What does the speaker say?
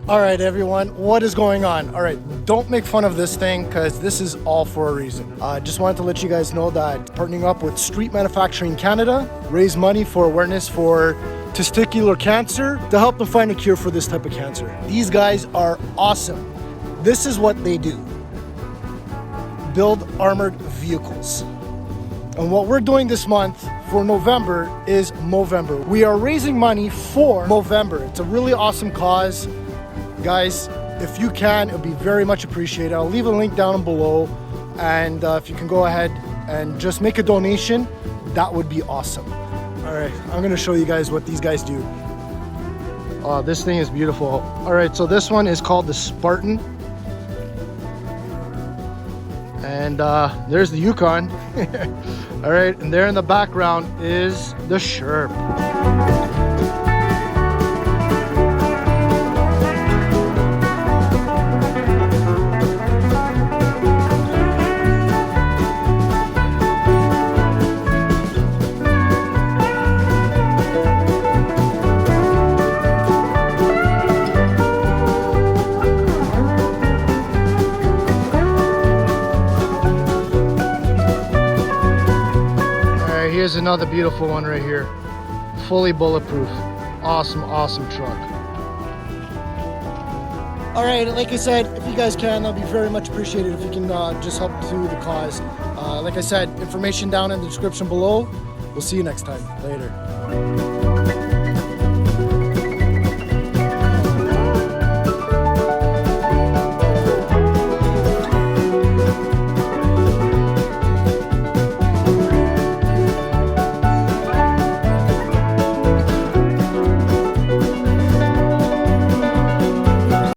All right, everyone, what is going on? All right, don't make fun of this thing because this is all for a reason. Just wanted to let you guys know that partnering up with Streit Manufacturing Canada, raise money for awareness for testicular cancer to help them find a cure for this type of cancer. These guys are awesome. This is what they do. Build armored vehicles. And what we're doing this month for November is Movember. We are raising money for Movember. It's a really awesome cause. Guys, if you can, it would be very much appreciated. I'll leave a link down below. And if you can go ahead and just make a donation, that would be awesome. All right, I'm gonna show you guys what these guys do. This thing is beautiful. All right, so this one is called the Spartan. And there's the Yukon. All right, and there in the background is the Sherp. Here's another beautiful one right here. Fully bulletproof. Awesome, awesome truck. All right, like I said, if you guys can, that'll be very much appreciated if you can just help to the cause. Like I said, information down in the description below. We'll see you next time. Later.